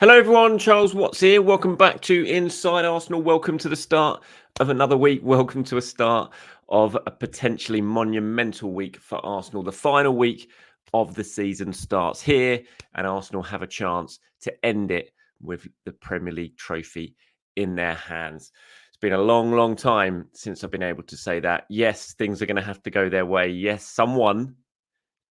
Hello, everyone. Charles Watts here. Welcome back to Inside Arsenal. Welcome to the start of another week. Welcome to a start of a potentially monumental week for Arsenal. The final week of the season starts here, and Arsenal have a chance to end it with the Premier League trophy in their hands. It's been a long, long time since I've been able to say that. Yes, things are going to have to go their way. Yes, someone,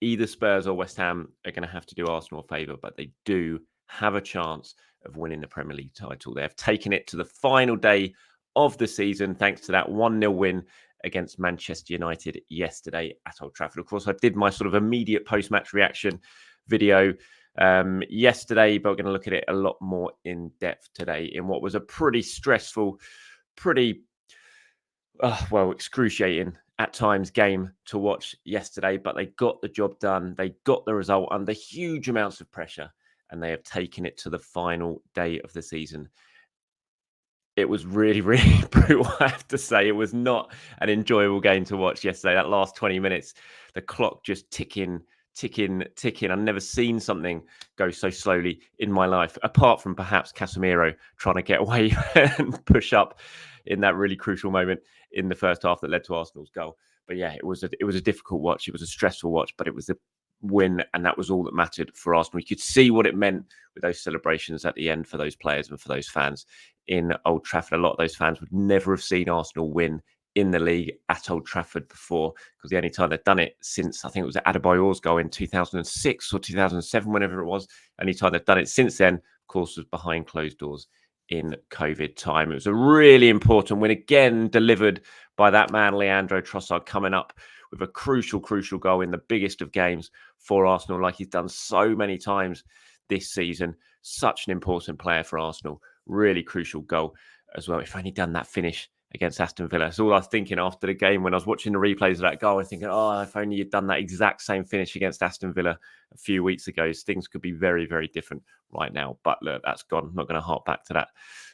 either Spurs or West Ham, are going to have to do Arsenal a favour, but they do have a chance of winning the Premier League title. They have taken it to the final day of the season thanks to that 1-0 win against Manchester United yesterday at Old Trafford. Of course, I did my sort of immediate post-match reaction video yesterday, but we're going to look at it a lot more in depth today in what was a pretty stressful, excruciating at times game to watch yesterday, but they got the job done. They got the result under huge amounts of pressure, and they have taken it to the final day of the season. It was really, really brutal, I have to say. It was not an enjoyable game to watch yesterday. That last 20 minutes, the clock just ticking. I've never seen something go so slowly in my life, apart from perhaps Casemiro trying to get away and push up in that really crucial moment in the first half that led to Arsenal's goal. But yeah, it was a difficult watch. It was a stressful watch, but it was a win, and that was all that mattered for Arsenal. You could see what it meant with those celebrations at the end for those players and for those fans in Old Trafford. A lot of those fans would never have seen Arsenal win in the league at Old Trafford before, because the only time they've done it since, I think it was Adebayor's goal in 2006 or 2007, whenever it was, only time they've done it since then, of course, was behind closed doors in COVID time. It was a really important win, again delivered by that man Leandro Trossard, coming up with a crucial goal in the biggest of games for Arsenal, like he's done so many times this season. Such an important player for Arsenal. Really crucial goal as well. If only done that finish against Aston Villa. That's all I was thinking after the game when I was watching the replays of that goal. I was thinking, if only you'd done that exact same finish against Aston Villa a few weeks ago, things could be very, very different right now. But look, that's gone. I'm not going to harp back to that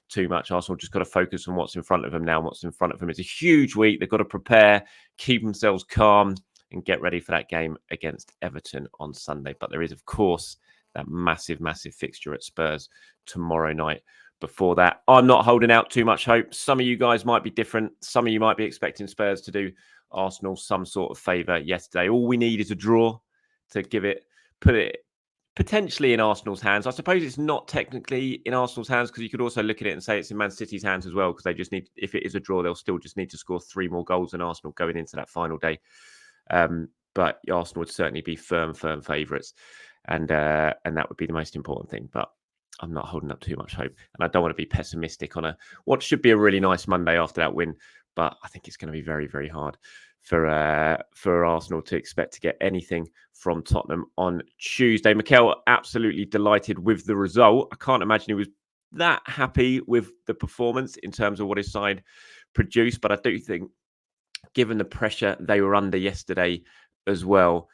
too much. Arsenal just got to focus on what's in front of them now. What's in front of them is a huge week. They've got to prepare, keep themselves calm, and get ready for that game against Everton on Sunday. But there is, of course, that massive fixture at Spurs tomorrow night. Before that, I'm not holding out too much hope. Some of you guys might be different. Some of you might be expecting Spurs to do Arsenal some sort of favour yesterday. All we need is a draw to put it potentially in Arsenal's hands. I suppose it's not technically in Arsenal's hands, because you could also look at it and say it's in Man City's hands as well, because they just need, if it is a draw, they'll still just need to score 3 more goals than Arsenal going into that final day. But Arsenal would certainly be firm favourites, and that would be the most important thing. But I'm not holding up too much hope, and I don't want to be pessimistic on what should be a really nice Monday after that win. But I think it's going to be very, very hard for Arsenal to expect to get anything from Tottenham on Tuesday. Mikel absolutely delighted with the result. I can't imagine he was that happy with the performance in terms of what his side produced, but I do think, given the pressure they were under yesterday as well,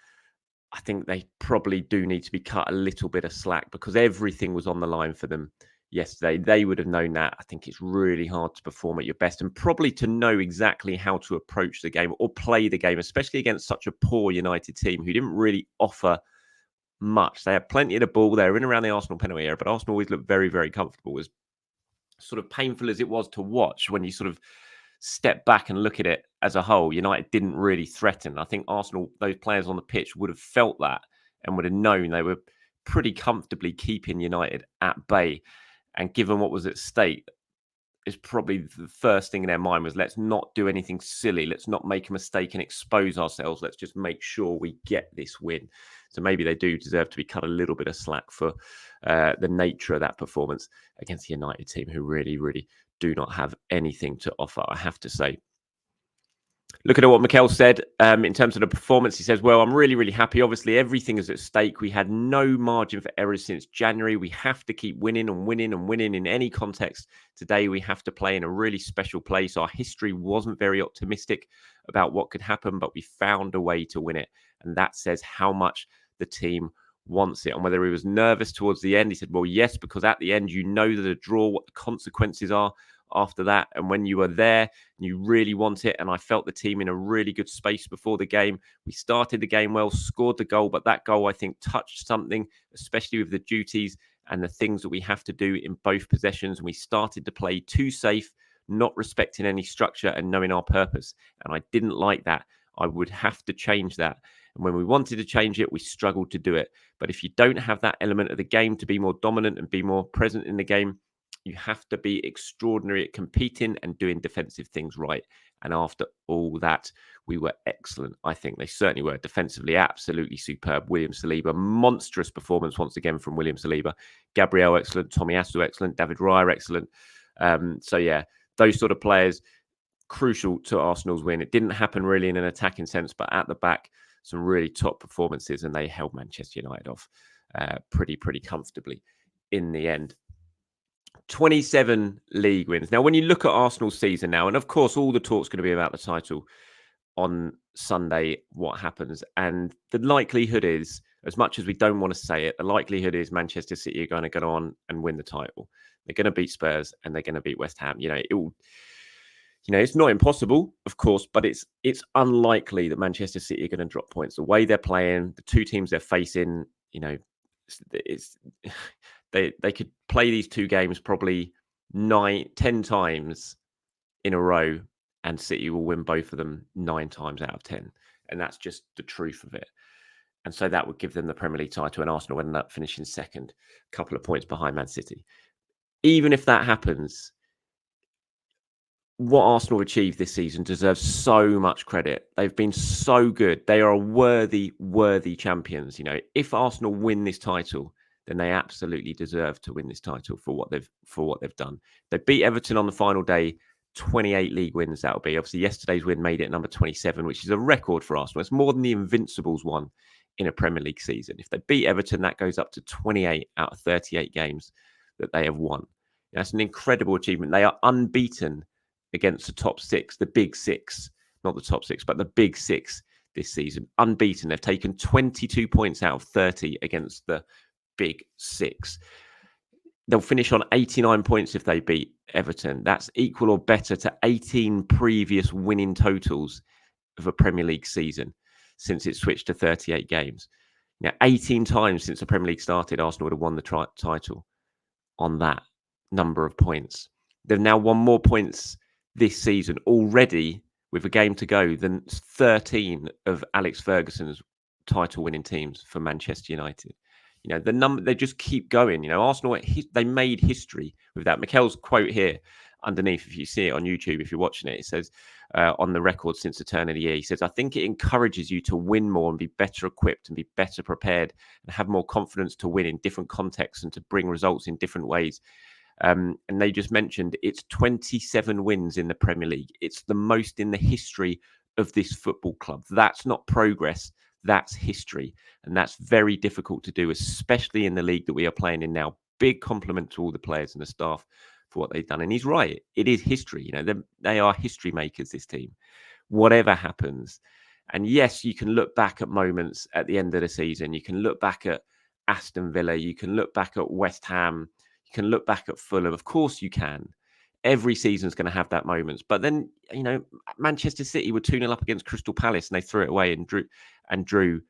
I think they probably do need to be cut a little bit of slack, because everything was on the line for them yesterday. They would have known that. I think it's really hard to perform at your best, and probably to know exactly how to approach the game or play the game, especially against such a poor United team who didn't really offer much. They had plenty of the ball. They were in around the Arsenal penalty area, but Arsenal always looked very, very comfortable. As sort of painful as it was to watch, when you sort of step back and look at it as a whole, United didn't really threaten. I think Arsenal, those players on the pitch, would have felt that and would have known they were pretty comfortably keeping United at bay. And given what was at stake, is probably the first thing in their mind was, let's not do anything silly. Let's not make a mistake and expose ourselves. Let's just make sure we get this win. So maybe they do deserve to be cut a little bit of slack for the nature of that performance against the United team, who really, really do not have anything to offer, I have to say. Looking at what Mikel said in terms of the performance, he says, well, I'm really, really happy. Obviously, everything is at stake. We had no margin for errors since January. We have to keep winning and winning and winning in any context. Today, we have to play in a really special place. Our history wasn't very optimistic about what could happen, but we found a way to win it. And that says how much the team wants it. And whether he was nervous towards the end, he said, well, yes, because at the end, you know that a draw, what the consequences are after that. And when you are there, you really want it. And I felt the team in a really good space before the game. We started the game well, scored the goal, but that goal, I think, touched something, especially with the duties and the things that we have to do in both possessions. And we started to play too safe, not respecting any structure and knowing our purpose. And I didn't like that. I would have to change that. And when we wanted to change it, we struggled to do it. But if you don't have that element of the game to be more dominant and be more present in the game, you have to be extraordinary at competing and doing defensive things right. And after all that, we were excellent. I think they certainly were defensively absolutely superb. William Saliba, monstrous performance once again from William Saliba. Gabriel, excellent. Tommy Asu, excellent. David Raya, excellent. So, yeah, those sort of players, crucial to Arsenal's win. It didn't happen really in an attacking sense, but at the back, some really top performances, and they held Manchester United off pretty comfortably in the end. 27 league wins. Now, when you look at Arsenal's season now, and of course, all the talk's going to be about the title on Sunday, what happens. And the likelihood is, as much as we don't want to say it, the likelihood is Manchester City are going to go on and win the title. They're going to beat Spurs and they're going to beat West Ham. It's not impossible, of course, but it's unlikely that Manchester City are going to drop points. The way they're playing, the two teams they're facing, they could play these two games probably 10 times in a row, and City will win both of them 9 times out of 10. And that's just the truth of it. And so that would give them the Premier League title, and Arsenal ended up finishing second, a couple of points behind Man City. Even if that happens, what Arsenal achieved this season deserves so much credit. They've been so good. They are worthy champions. If Arsenal win this title, then they absolutely deserve to win this title for what they've done. They beat Everton on the final day, 28 league wins. That'll be obviously yesterday's win made it number 27, which is a record for Arsenal. It's more than the Invincibles won in a Premier League season. If they beat Everton, that goes up to 28 out of 38 games that they have won. That's an incredible achievement. They are unbeaten against the top 6, the big 6, not the top 6, but the big 6 this season. Unbeaten. They've taken 22 points out of 30 against the big 6. They'll finish on 89 points if they beat Everton. That's equal or better to 18 previous winning totals of a Premier League season since it switched to 38 games. 18 times since the Premier League started, Arsenal would have won the title on that number of points. They've now won more points this season already with a game to go than 13 of Alex Ferguson's title-winning teams for Manchester United. The number, they just keep going. Arsenal, they made history with that. Mikel's quote here underneath, if you see it on YouTube, if you're watching it, it says, on the record since the turn of the year, he says, I think it encourages you to win more and be better equipped and be better prepared and have more confidence to win in different contexts and to bring results in different ways. And they just mentioned it's 27 wins in the Premier League. It's the most in the history of this football club. That's not progress. That's history. And that's very difficult to do, especially in the league that we are playing in now. Big compliment to all the players and the staff for what they've done. And he's right. It is history. They are history makers, this team, whatever happens. And yes, you can look back at moments at the end of the season. You can look back at Aston Villa. You can look back at West Ham. You can look back at Fulham. Of course you can. Every season's going to have that moments. But then, Manchester City were 2-0 up against Crystal Palace and they threw it away and drew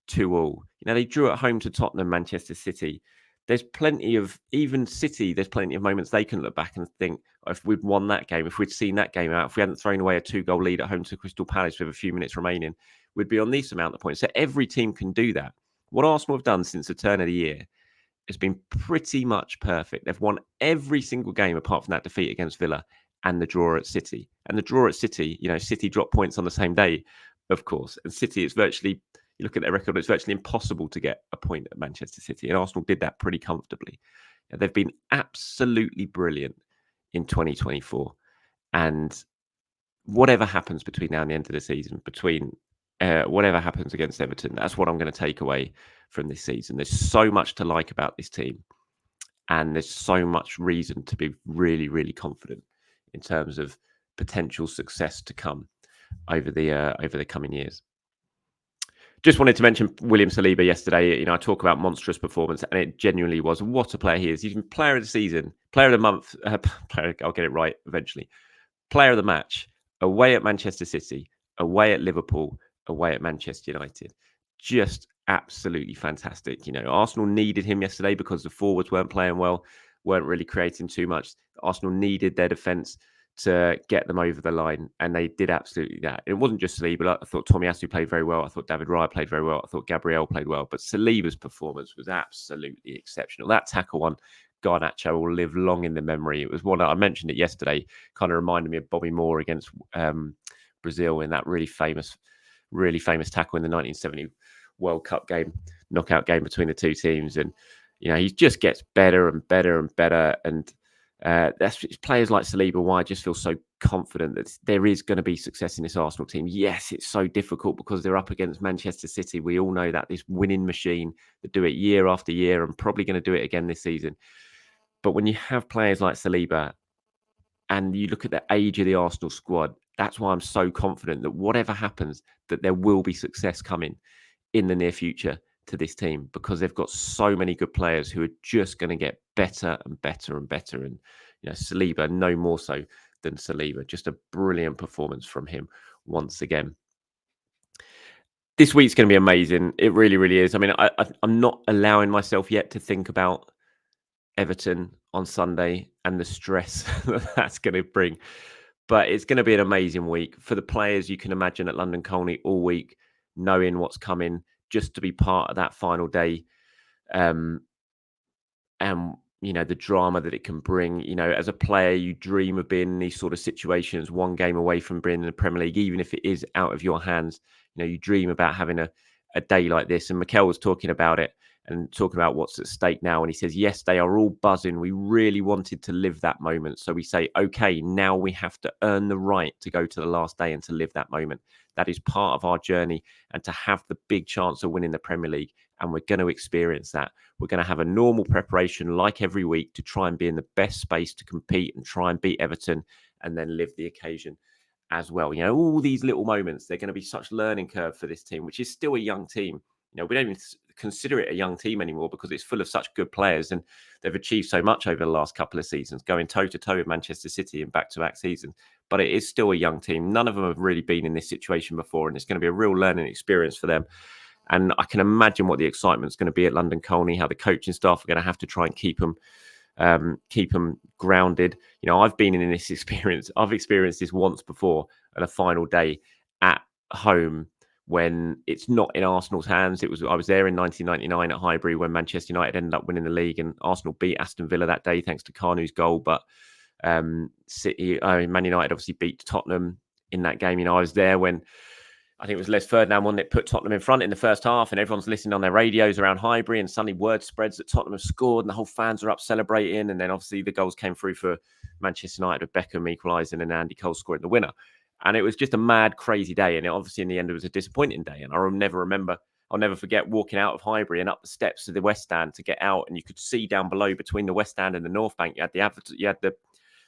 2-2. They drew at home to Tottenham, Manchester City. There's plenty of, even City, there's plenty of moments they can look back and think, if we'd won that game, if we'd seen that game out, if we hadn't thrown away a 2-goal lead at home to Crystal Palace with a few minutes remaining, we'd be on this amount of points. So every team can do that. What Arsenal have done since the turn of the year has been pretty much perfect. They've won every single game apart from that defeat against Villa and the draw at City. And the draw at City, City dropped points on the same day, of course. And City, it's virtually, you look at their record, it's virtually impossible to get a point at Manchester City. And Arsenal did that pretty comfortably. They've been absolutely brilliant in 2024. And whatever happens between now and the end of the season, whatever happens against Everton, that's what I'm going to take away from this season. There's so much to like about this team, and there's so much reason to be really, really confident in terms of potential success to come over the coming years. Just wanted to mention William Saliba yesterday. I talk about monstrous performance, and it genuinely was. What a player he is. He's been player of the season, player of the month, I'll get it right eventually. Player of the match, away at Manchester City, away at Liverpool, away at Manchester United. Just absolutely fantastic. Arsenal needed him yesterday because the forwards weren't playing well, weren't really creating too much. Arsenal needed their defence to get them over the line, and they did absolutely that. It wasn't just Saliba. I thought Tomiyasu played very well. I thought David Raya played very well. I thought Gabriel played well. But Saliba's performance was absolutely exceptional. That tackle one, Garnacho, will live long in the memory. It was one I mentioned it yesterday, kind of reminded me of Bobby Moore against Brazil in that really famous tackle in the 1970 World Cup game, knockout game between the two teams. And, he just gets better and better and better. And that's players like Saliba, why I just feel so confident that there is going to be success in this Arsenal team. Yes, it's so difficult because they're up against Manchester City. We all know that, this winning machine that do it year after year and probably going to do it again this season. But when you have players like Saliba and you look at the age of the Arsenal squad, that's why I'm so confident that whatever happens, that there will be success coming in the near future to this team, because they've got so many good players who are just going to get better and better and better. And, Saliba, no more so than Saliba. Just a brilliant performance from him once again. This week's going to be amazing. It really, really is. I mean, I'm not allowing myself yet to think about Everton on Sunday and the stress that's going to bring. But it's going to be an amazing week for the players. You can imagine at London Colney all week, knowing what's coming, just to be part of that final day. And, the drama that it can bring. As a player, you dream of being in these sort of situations, one game away from being in the Premier League, even if it is out of your hands. You dream about having a day like this. And Mikel was talking about it and talking about what's at stake now. And he says, yes, they are all buzzing. We really wanted to live that moment. So we say, okay, now we have to earn the right to go to the last day and to live that moment. That is part of our journey, and to have the big chance of winning the Premier League. And we're going to experience that. We're going to have a normal preparation like every week to try and be in the best space to compete and try and beat Everton and then live the occasion as well. All these little moments, they're going to be such learning curve for this team, which is still a young team. We don't even consider it a young team anymore because it's full of such good players, and they've achieved so much over the last couple of seasons, going toe-to-toe with Manchester City in back-to-back seasons. But it is still a young team. None of them have really been in this situation before, and it's going to be a real learning experience for them. And I can imagine what the excitement is going to be at London Colney, how the coaching staff are going to have to try and keep them grounded. I've been in this experience. I've experienced this once before at a final day at home when it's not in Arsenal's hands. I was there in 1999 at Highbury when Manchester United ended up winning the league, and Arsenal beat Aston Villa that day thanks to Kanu's goal. But Man United obviously beat Tottenham in that game. I was there when I think it was Les Ferdinand one that put Tottenham in front in the first half, and everyone's listening on their radios around Highbury, and suddenly word spreads that Tottenham have scored, and the whole fans are up celebrating. And then obviously the goals came through for Manchester United with Beckham equalising and Andy Cole scoring the winner. And it was just a mad, crazy day. And obviously in the end, it was a disappointing day. And I'll never forget walking out of Highbury and up the steps to the West Stand to get out, and you could see down below between the West Stand and the North Bank, you had the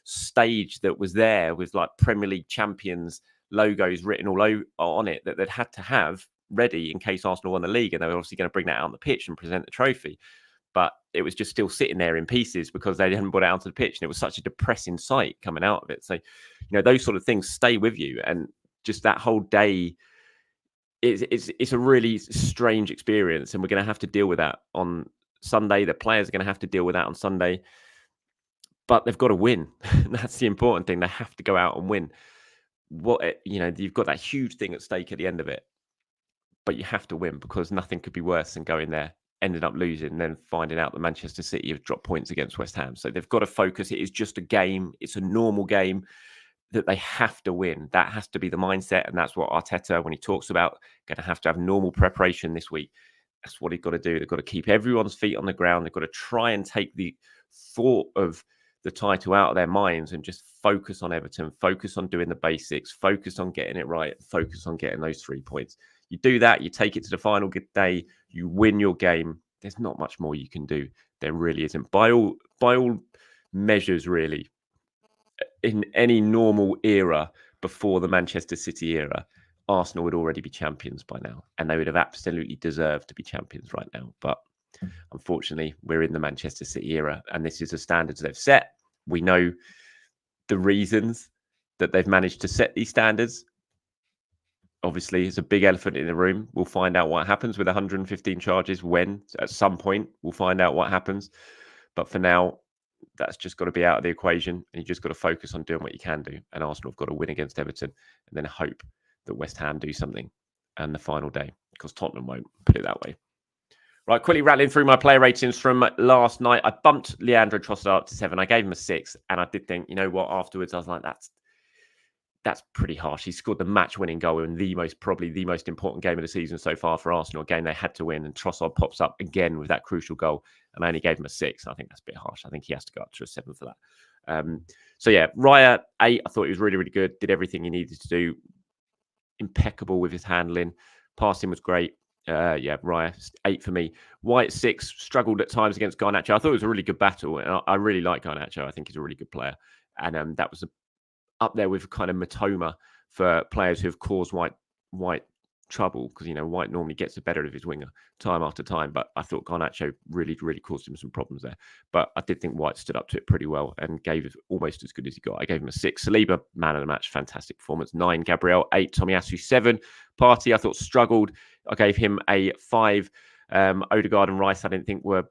stage that was there with like Premier League champions logos written all over on it that they'd had to have ready in case Arsenal won the league, and they were obviously going to bring that out on the pitch and present the trophy. But it was just still sitting there in pieces because they hadn't brought it out to the pitch, and it was such a depressing sight coming out of it. So, those sort of things stay with you, and just that whole day, it's a really strange experience, and we're going to have to deal with that on Sunday. The players are going to have to deal with that on Sunday, but they've got to win. That's the important thing. They have to go out and win. You've got that huge thing at stake at the end of it, but you have to win, because nothing could be worse than going there, ending up losing, and then finding out that Manchester City have dropped points against West Ham. So they've got to focus. It is just a game. It's a normal game that they have to win. That has to be the mindset. And that's what Arteta, when he talks about going to have normal preparation this week, that's what he's got to do. They've got to keep everyone's feet on the ground. They've got to try and take the thought of the title out of their minds and just focus on Everton, focus on doing the basics, focus on getting it right, focus on getting those 3 points. You do that, you take it to the final day, you win your game. There's not much more you can do. There really isn't. By all measures, really, in any normal era before the Manchester City era, Arsenal would already be champions by now, and they would have absolutely deserved to be champions right now. But unfortunately, we're in the Manchester City era, and this is the standards they've set. We know the reasons that they've managed to set these standards. obviously it's a big elephant in the room. We'll find out what happens with 115 charges when, at some point, we'll find out what happens. But for now, that's just got to be out of the equation, and you just got to focus on doing what you can do. And Arsenal have got to win against Everton, and then hope that West Ham do something on the final day, because Tottenham won't, put it that way. Right, quickly rattling through my player ratings from last night. I bumped Leandro Trossard up to 7. I gave him a 6, and I did think, you know what, afterwards I was like, that's pretty harsh. He scored the match-winning goal in probably the most important game of the season so far for Arsenal, a game they had to win, and Trossard pops up again with that crucial goal, and I only gave him a 6. I think that's a bit harsh. I think he has to go up to a 7 for that. So yeah, Raya, 8. I thought he was really, really good. Did everything he needed to do. Impeccable with his handling. Passing was great. Yeah, Raya, 8 for me. White, 6. Struggled at times against Garnacho. I thought it was a really good battle, and I really like Garnacho. I think he's a really good player, and that was up there with kind of Matoma for players who have caused White trouble, because White normally gets the better of his winger time after time, but I thought Garnacho really, really caused him some problems there. But I did think White stood up to it pretty well and gave it almost as good as he got. I gave him a 6. Saliba, man of the match, fantastic performance. 9. Gabriel, 8. Tomiyasu, 7. Partey, I thought struggled. I gave him a 5. Odegaard and Rice, I didn't think were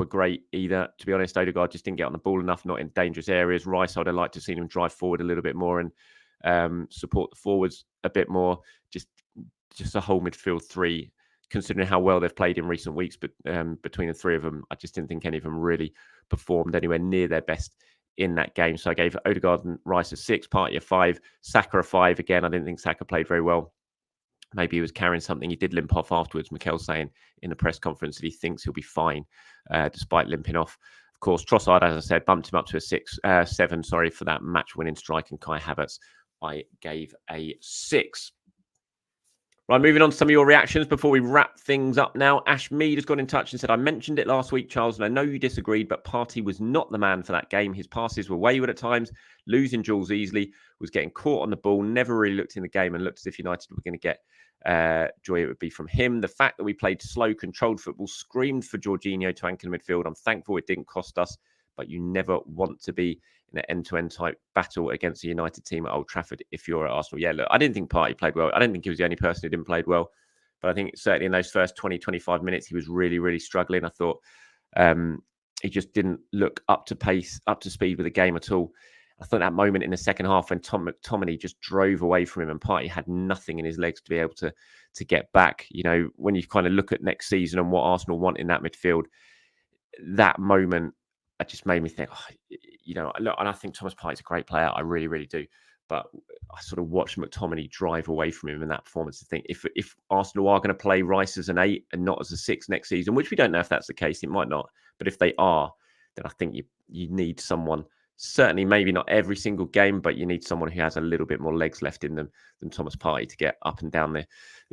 great either, to be honest. Odegaard just didn't get on the ball enough, not in dangerous areas. Rice, I'd have liked to have seen him drive forward a little bit more and support the forwards a bit more. Just a whole midfield 3, considering how well they've played in recent weeks. But between the 3 of them, I just didn't think any of them really performed anywhere near their best in that game. So I gave Odegaard and Rice a 6, Partey a 5, Saka a 5. Again, I didn't think Saka played very well. Maybe he was carrying something. He did limp off afterwards. Mikel saying in the press conference that he thinks he'll be fine despite limping off. Of course, Trossard, as I said, bumped him up to a 7, for that match-winning strike. And Kai Havertz, I gave a 6. Right, moving on to some of your reactions before we wrap things up now. Ash Mead has got in touch and said, I mentioned it last week, Charles, and I know you disagreed, but Partey was not the man for that game. His passes were wayward at times, losing duels easily, was getting caught on the ball, never really looked in the game and looked as if United were going to get joy it would be from him. The fact that we played slow, controlled football screamed for Jorginho to anchor the midfield. I'm thankful it didn't cost us, but you never want to be in an end-to-end type battle against a United team at Old Trafford if you're at Arsenal. Yeah, look, I didn't think Partey played well. I don't think he was the only person who didn't play well, but I think certainly in those first 20, 25 minutes, he was really, really struggling. I thought he just didn't look up to pace, up to speed with the game at all. I thought that moment in the second half when Tom McTominay just drove away from him and Partey had nothing in his legs to be able to get back. When you kind of look at next season and what Arsenal want in that midfield, that moment, it just made me think, look, and I think Thomas Partey's a great player. I really, really do. But I sort of watched McTominay drive away from him in that performance to think if Arsenal are going to play Rice as an 8 and not as a 6 next season, which we don't know if that's the case, it might not. But if they are, then I think you need someone, certainly maybe not every single game, but you need someone who has a little bit more legs left in them than Thomas Partey to get up and down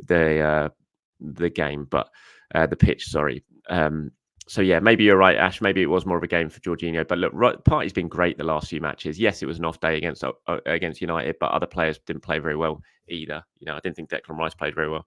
the game, but the pitch, sorry. So yeah, maybe you're right, Ash. Maybe it was more of a game for Jorginho. But look, Partey's been great the last few matches. Yes, it was an off day against United, but other players didn't play very well either. I didn't think Declan Rice played very well.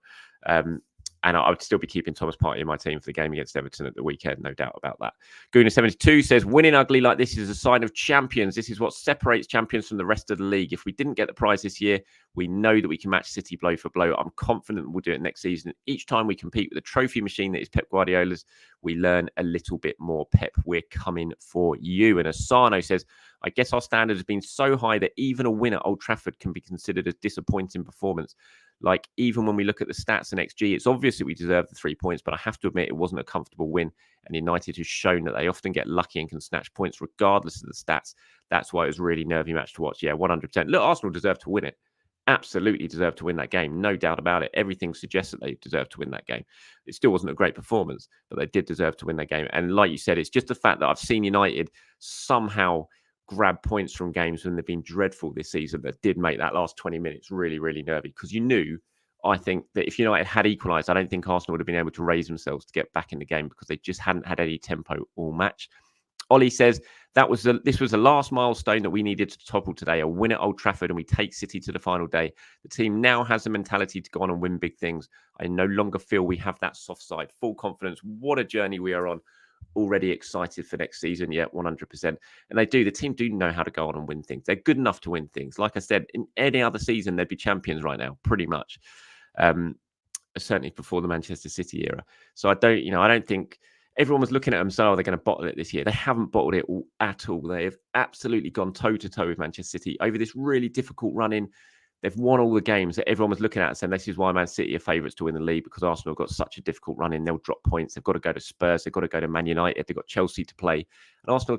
And I would still be keeping Thomas Partey in my team for the game against Everton at the weekend, no doubt about that. Guna72 says, winning ugly like this is a sign of champions. This is what separates champions from the rest of the league. If we didn't get the prize this year, we know that we can match City blow for blow. I'm confident we'll do it next season. Each time we compete with the trophy machine that is Pep Guardiola's, we learn a little bit more. Pep, we're coming for you. And Asano says, I guess our standard has been so high that even a win at Old Trafford can be considered a disappointing performance. Like, even when we look at the stats and XG, it's obvious that we deserve the 3 points, but I have to admit it wasn't a comfortable win. And United has shown that they often get lucky and can snatch points regardless of the stats. That's why it was a really nervy match to watch. Yeah, 100%. Look, Arsenal deserved to win it. Absolutely deserved to win that game. No doubt about it. Everything suggests that they deserved to win that game. It still wasn't a great performance, but they did deserve to win that game. And like you said, it's just the fact that I've seen United somehow grab points from games when they've been dreadful this season that did make that last 20 minutes really, really nervy. Because you knew, I think, that if United had equalised, I don't think Arsenal would have been able to raise themselves to get back in the game because they just hadn't had any tempo all match. Ollie says, this was the last milestone that we needed to topple today, a win at Old Trafford, and we take City to the final day. The team now has the mentality to go on and win big things. I no longer feel we have that soft side. Full confidence. What a journey we are on. Already excited for next season. Yeah, 100%. And they do. The team do know how to go on and win things. They're good enough to win things. Like I said, in any other season, they'd be champions right now, pretty much. certainly before the Manchester City era. So I don't think everyone was looking at them, so they're going to bottle it this year. They haven't bottled it at all. They have absolutely gone toe to toe with Manchester City over this really difficult run in. They've won all the games that everyone was looking at and saying this is why Man City are favourites to win the league, because Arsenal have got such a difficult run in. They'll drop points. They've got to go to Spurs. They've got to go to Man United. They've got Chelsea to play. And Arsenal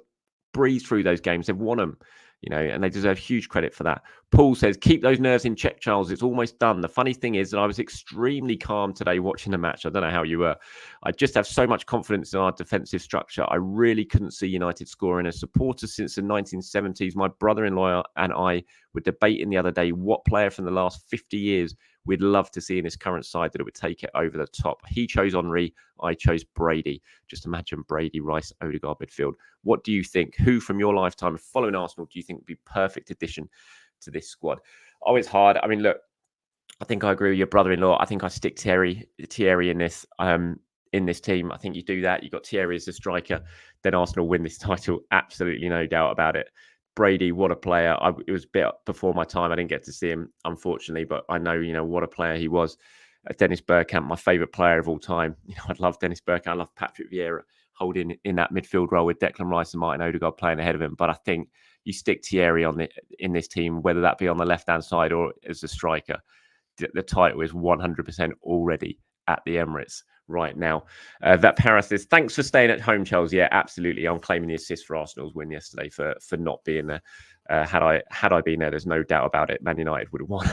breathed through those games. They've won them, and they deserve huge credit for that. Paul says, keep those nerves in check, Charles. It's almost done. The funny thing is that I was extremely calm today watching the match. I don't know how you were. I just have so much confidence in our defensive structure. I really couldn't see United scoring. As supporters since the 1970s, my brother-in-law and I were debating the other day what player from the last 50 years we'd love to see in this current side that it would take it over the top. He chose Henry. I chose Brady. Just imagine Brady, Rice, Odegaard midfield. What do you think? Who from your lifetime of following Arsenal do you think would be perfect addition to this squad? Oh, it's hard. I mean, look, I think I agree with your brother-in-law. I think I stick Thierry in this team. I think you do that. You've got Thierry as the striker. Then Arsenal win this title. Absolutely no doubt about it. Brady, what a player. It was a bit before my time. I didn't get to see him, unfortunately, but I know, what a player he was. Dennis Bergkamp, my favourite player of all time. I love Dennis Bergkamp. I love Patrick Vieira holding in that midfield role with Declan Rice and Martin Odegaard playing ahead of him. But I think you stick Thierry in this team, whether that be on the left-hand side or as a striker. The title is 100% already at the Emirates right now. That Paris says, thanks for staying at home, Charles. Yeah, absolutely. I'm claiming the assist for Arsenal's win yesterday for not being there. Had I been there, there's no doubt about it. Man United would have won.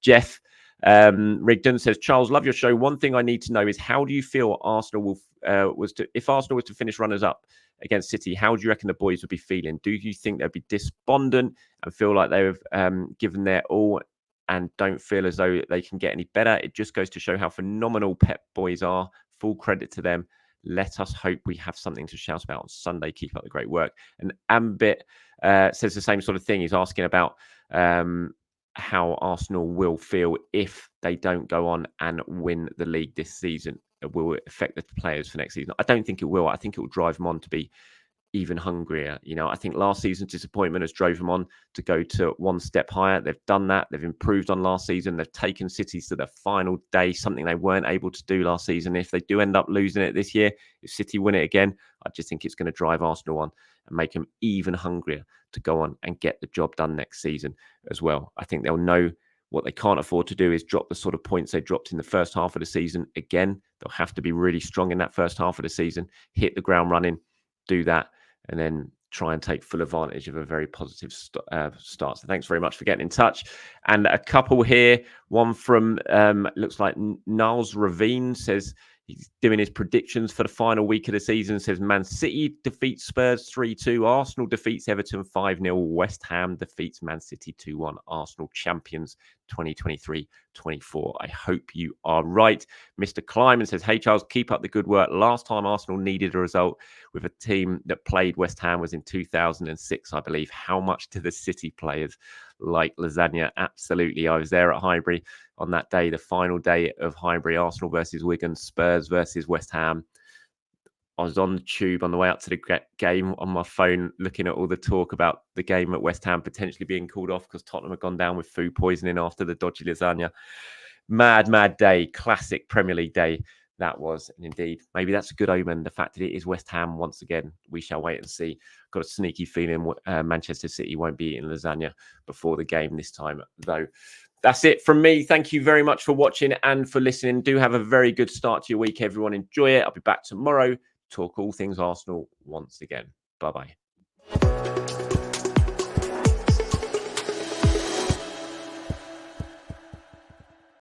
Jeff Rigdon says, Charles, love your show. One thing I need to know is how do you feel Arsenal will if Arsenal was to finish runners up against City, how do you reckon the boys would be feeling? Do you think they'd be despondent and feel like they've given their all and don't feel as though they can get any better? It just goes to show how phenomenal Pep boys are. Full credit to them. Let us hope we have something to shout about on Sunday. Keep up the great work. And Ambit says the same sort of thing. He's asking about how Arsenal will feel if they don't go on and win the league this season. Will it affect the players for next season? I don't think it will. I think it will drive them on to be even hungrier. I think last season's disappointment has drove them on to go to one step higher. They've done that. They've improved on last season. They've taken City to the final day, something they weren't able to do last season. If they do end up losing it this year, if City win it again, I just think it's going to drive Arsenal on and make them even hungrier to go on and get the job done next season as well. I think they'll know what they can't afford to do is drop the sort of points they dropped in the first half of the season. Again, they'll have to be really strong in that first half of the season, hit the ground running, do that, and then try and take full advantage of a very positive start. So thanks very much for getting in touch. And a couple here, one from, looks like Niles Ravine says he's doing his predictions for the final week of the season. Says Man City defeats Spurs 3-2. Arsenal defeats Everton 5-0. West Ham defeats Man City 2-1. Arsenal champions 2023-24. I hope you are right. Mr. Kleiman says, hey, Charles, keep up the good work. Last time Arsenal needed a result with a team that played West Ham was in 2006, I believe. How much do the City players like lasagna? Absolutely. I was there at Highbury on that day, the final day of Highbury, Arsenal versus Wigan, Spurs versus West Ham. I was on the tube on the way up to the game on my phone, looking at all the talk about the game at West Ham potentially being called off because Tottenham had gone down with food poisoning after the dodgy lasagna. Mad day, classic Premier League day that was. And indeed, maybe that's a good omen. The fact that it is West Ham once again, we shall wait and see. Got a sneaky feeling Manchester City won't be eating lasagna before the game this time, though. That's it from me. Thank you very much for watching and for listening. Do have a very good start to your week, everyone. Enjoy it. I'll be back tomorrow. Talk all things Arsenal once again. Bye-bye.